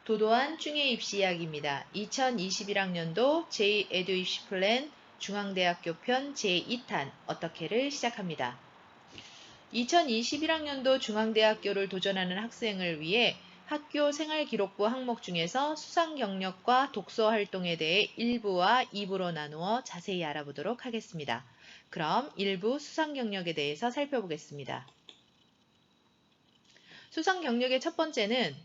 도도한 중해 입시 이야기입니다. 2021학년도 제2에듀 입시 플랜 중앙대학교 편 제2탄 어떻게를 시작합니다. 2021학년도 중앙대학교를 도전하는 학생을 위해 학교 생활기록부 항목 중에서 수상 경력과 독서 활동에 대해 1부와 2부로 나누어 자세히 알아보도록 하겠습니다. 그럼 1부 수상 경력에 대해서 살펴보겠습니다. 수상 경력의 첫 번째는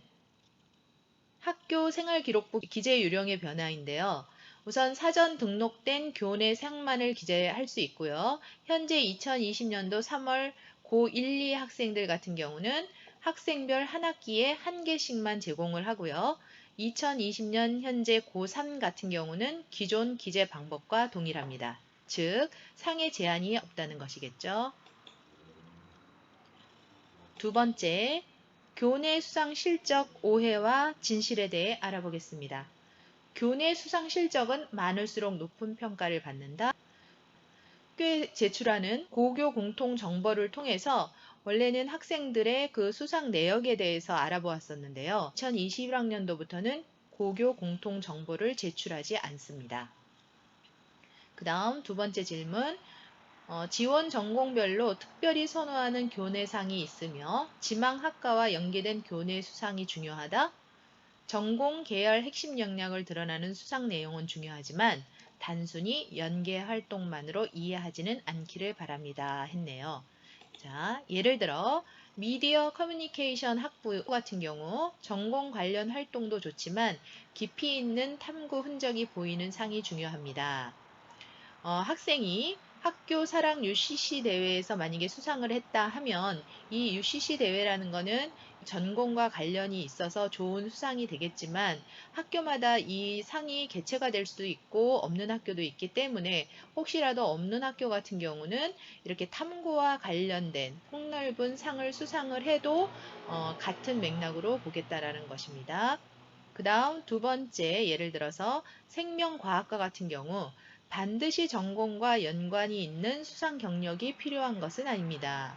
학교 생활기록부 기재 요령의 변화인데요. 우선 사전 등록된 교내 상만을 기재할 수 있고요. 현재 2020년도 3월 고1, 2 학생들 같은 경우는 학생별 한 학기에 한 개씩만 제공을 하고요. 2020년 현재 고3 같은 경우는 기존 기재 방법과 동일합니다. 즉, 상에 제한이 없다는 것이겠죠. 두 번째, 교내 수상 실적 오해와 진실에 대해 알아보겠습니다. 교내 수상 실적은 많을수록 높은 평가를 받는다. 학교에 제출하는 고교 공통 정보를 통해서 원래는 학생들의 그 수상 내역에 대해서 알아보았었는데요. 2021학년도부터는 고교 공통 정보를 제출하지 않습니다. 그 다음 두 번째 질문. 지원 전공별로 특별히 선호하는 교내상이 있으며 지망학과와 연계된 교내 수상이 중요하다. 전공 계열 핵심 역량을 드러나는 수상 내용은 중요하지만 단순히 연계 활동만으로 이해하지는 않기를 바랍니다. 했네요. 자, 예를 들어 미디어 커뮤니케이션 학부 같은 경우 전공 관련 활동도 좋지만 깊이 있는 탐구 흔적이 보이는 상이 중요합니다. 학생이 학교 사랑 UCC 대회에서 만약에 수상을 했다 하면 이 UCC 대회라는 거는 전공과 관련이 있어서 좋은 수상이 되겠지만 학교마다 이 상이 개최가 될 수도 있고 없는 학교도 있기 때문에 혹시라도 없는 학교 같은 경우는 이렇게 탐구와 관련된 폭넓은 상을 수상을 해도 같은 맥락으로 보겠다라는 것입니다. 그 다음 두 번째, 예를 들어서 생명과학과 같은 경우 반드시 전공과 연관이 있는 수상 경력이 필요한 것은 아닙니다.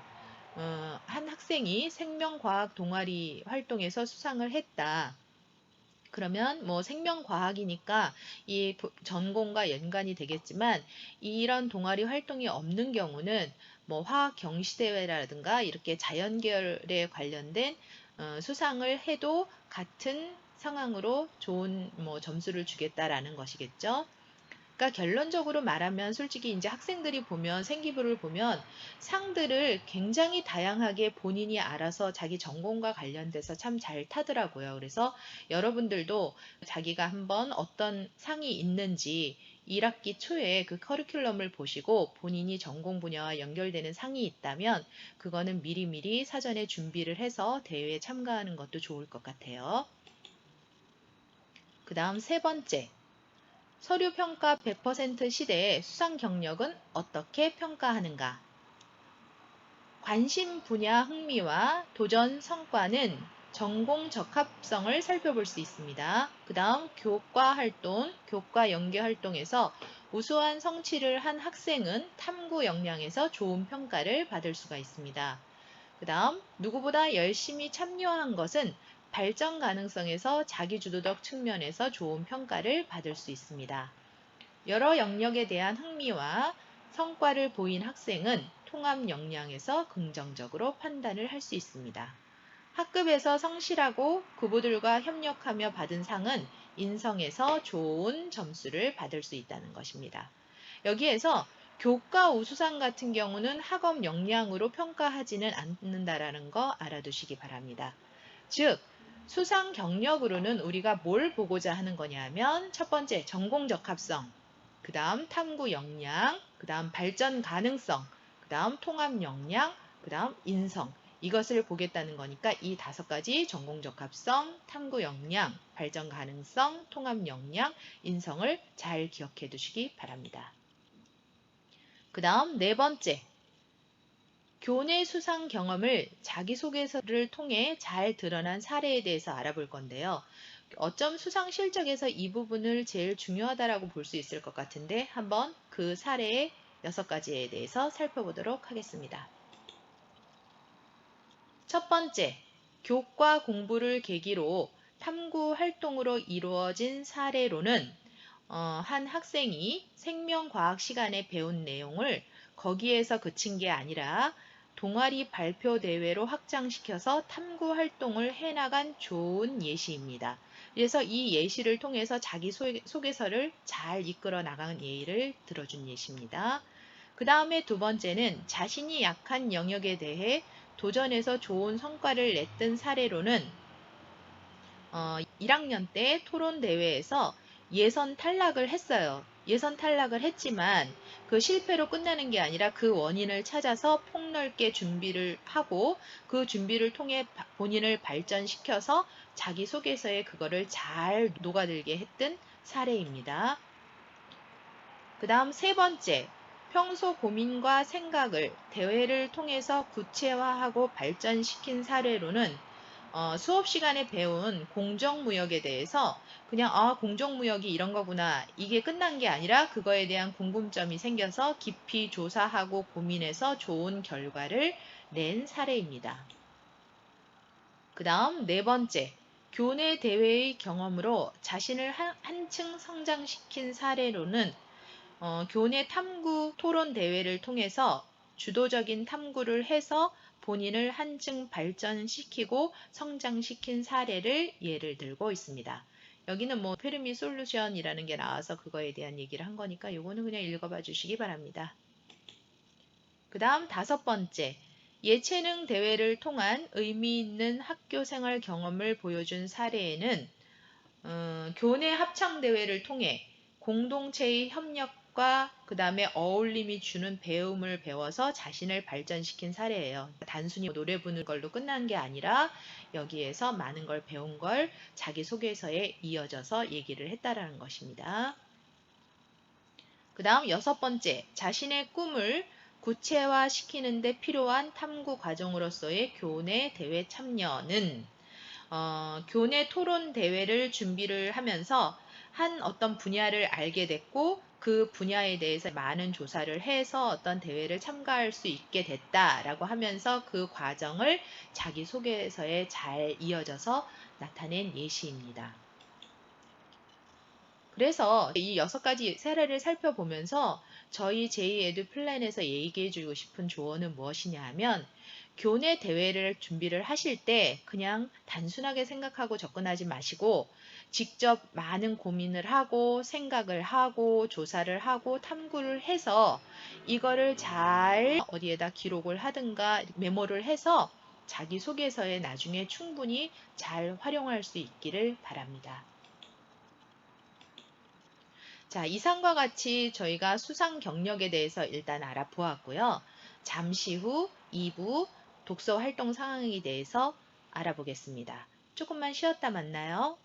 한 학생이 생명과학 동아리 활동에서 수상을 했다. 그러면 뭐 생명과학이니까 이 전공과 연관이 되겠지만 이런 동아리 활동이 없는 경우는 뭐 화학 경시대회라든가 이렇게 자연계열에 관련된 수상을 해도 같은 상황으로 좋은 뭐 점수를 주겠다라는 것이겠죠. 그러니까 결론적으로 말하면 솔직히 이제 학생들이 보면 생기부를 보면 상들을 굉장히 다양하게 본인이 알아서 자기 전공과 관련돼서 참 잘 타더라고요. 그래서 여러분들도 자기가 한번 어떤 상이 있는지 1학기 초에 그 커리큘럼을 보시고 본인이 전공 분야와 연결되는 상이 있다면 그거는 미리미리 사전에 준비를 해서 대회에 참가하는 것도 좋을 것 같아요. 그 다음 세 번째. 서류 평가 100% 시대의 수상 경력은 어떻게 평가하는가? 관심 분야 흥미와 도전 성과는 전공 적합성을 살펴볼 수 있습니다. 그 다음 교과 활동, 교과 연계 활동에서 우수한 성취를 한 학생은 탐구 역량에서 좋은 평가를 받을 수가 있습니다. 그 다음 누구보다 열심히 참여한 것은 발전 가능성에서 자기주도적 측면에서 좋은 평가를 받을 수 있습니다. 여러 영역에 대한 흥미와 성과를 보인 학생은 통합 역량에서 긍정적으로 판단을 할 수 있습니다. 학급에서 성실하고 부부들과 협력하며 받은 상은 인성에서 좋은 점수를 받을 수 있다는 것입니다. 여기에서 교과 우수상 같은 경우는 학업 역량으로 평가하지는 않는다라는 거 알아두시기 바랍니다. 즉, 수상 경력으로는 우리가 뭘 보고자 하는 거냐면 첫 번째, 전공 적합성, 그 다음 탐구 역량, 그 다음 발전 가능성, 그 다음 통합 역량, 그 다음 인성. 이것을 보겠다는 거니까 이 5가지 전공 적합성, 탐구 역량, 발전 가능성, 통합 역량, 인성을 잘 기억해 두시기 바랍니다. 그 다음 네 번째. 교내 수상 경험을 자기소개서를 통해 잘 드러난 사례에 대해서 알아볼 건데요. 어쩜 수상 실적에서 이 부분을 제일 중요하다라고 볼 수 있을 것 같은데 한번 그 사례의 6가지에 대해서 살펴보도록 하겠습니다. 첫 번째, 교과 공부를 계기로 탐구 활동으로 이루어진 사례로는 한 학생이 생명과학 시간에 배운 내용을 거기에서 그친 게 아니라 동아리 발표 대회로 확장시켜서 탐구 활동을 해나간 좋은 예시입니다. 그래서 이 예시를 통해서 자기 소개서를 잘 이끌어 나가는 예를 들어준 예시입니다. 그 다음에 두 번째는 자신이 약한 영역에 대해 도전해서 좋은 성과를 냈던 사례로는 1학년 때 토론 대회에서 예선 탈락을 했어요. 예선 탈락을 했지만 그 실패로 끝나는 게 아니라 그 원인을 찾아서 폭넓게 준비를 하고 그 준비를 통해 본인을 발전시켜서 자기소개서에 그거를 잘 녹아들게 했던 사례입니다. 그 다음 세 번째, 평소 고민과 생각을 대회를 통해서 구체화하고 발전시킨 사례로는 수업 시간에 배운 공정무역에 대해서 그냥 공정무역이 이런 거구나 이게 끝난 게 아니라 그거에 대한 궁금점이 생겨서 깊이 조사하고 고민해서 좋은 결과를 낸 사례입니다. 그 다음 네 번째, 교내 대회의 경험으로 자신을 한층 성장시킨 사례로는 교내 탐구 토론 대회를 통해서 주도적인 탐구를 해서 본인을 한층 발전시키고 성장시킨 사례를 예를 들고 있습니다. 여기는 페르미 솔루션이라는 게 나와서 그거에 대한 얘기를 한 거니까 요거는 그냥 읽어봐 주시기 바랍니다. 그 다음 다섯 번째, 예체능 대회를 통한 의미 있는 학교 생활 경험을 보여준 사례에는 교내 합창 대회를 통해 공동체의 협력과 그 다음에 어울림이 주는 배움을 배워서 자신을 발전시킨 사례예요. 단순히 노래 부르는 걸로 끝난 게 아니라 여기에서 많은 걸 배운 걸 자기소개서에 이어져서 얘기를 했다라는 것입니다. 그 다음 여섯 번째, 자신의 꿈을 구체화시키는 데 필요한 탐구 과정으로서의 교내 대회 참여는 교내 토론 대회를 준비를 하면서 한 어떤 분야를 알게 됐고 그 분야에 대해서 많은 조사를 해서 어떤 대회를 참가할 수 있게 됐다라고 하면서 그 과정을 자기소개서에 잘 이어져서 나타낸 예시입니다. 그래서 이 6가지 사례를 살펴보면서 저희 제2에듀 플랜에서 얘기해주고 싶은 조언은 무엇이냐 하면 교내 대회를 준비를 하실 때 그냥 단순하게 생각하고 접근하지 마시고 직접 많은 고민을 하고 생각을 하고 조사를 하고 탐구를 해서 이거를 잘 어디에다 기록을 하든가 메모를 해서 자기소개서에 나중에 충분히 잘 활용할 수 있기를 바랍니다. 자, 이상과 같이 저희가 수상 경력에 대해서 일단 알아보았고요. 잠시 후 2부 독서 활동 상황에 대해서 알아보겠습니다. 조금만 쉬었다 만나요.